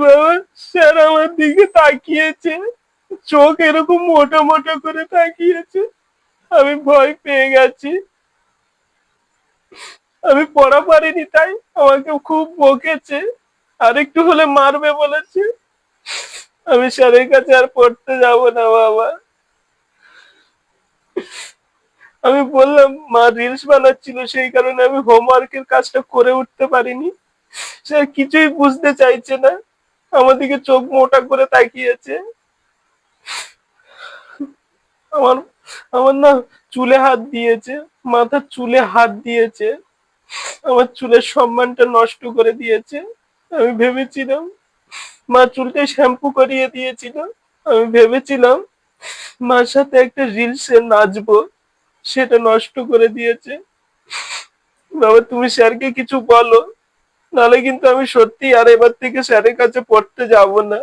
বাবা, স্যার আমার দিকে তাকিয়েছে, চোখ এরকম মোটা মোটা করে তাকিয়েছে। আমি ভয় পেয়ে গেছি, আমি পড়া পারিনি তাই আমাকে খুব বকেছে, আর একটু হলে মারবে বলেছে। আমি স্যারের কাছে আর পড়তে যাব না বাবা। আমি বললাম মা রিলস বানাচ্ছিল, সেই কারণে আমি হোমওয়ার্কের কাজটা করে উঠতে পারিনি। স্যার কিছুই বুঝতে চাইছে না, আমাদেরকে চোখ মোটা করে তাকিয়েছে। আমার আমার না চুলে হাত দিয়েছে, মাথার চুলে হাত দিয়েছে, আমার চুলের সম্মানটা নষ্ট করে দিয়েছে। আমি ভেবেছিলাম মা চুলটা শ্যাম্পু করিয়ে দিয়েছিল, আমি ভেবেছিলাম মার সাথে একটা রিলসে নাচবো, সেটা নষ্ট করে দিয়েছে। বাবা তুমি স্যারকে কিছু বলো, নাহলে কিন্তু আমি সত্যি আর এবার থেকে স্যারের কাছে পড়তে যাব না।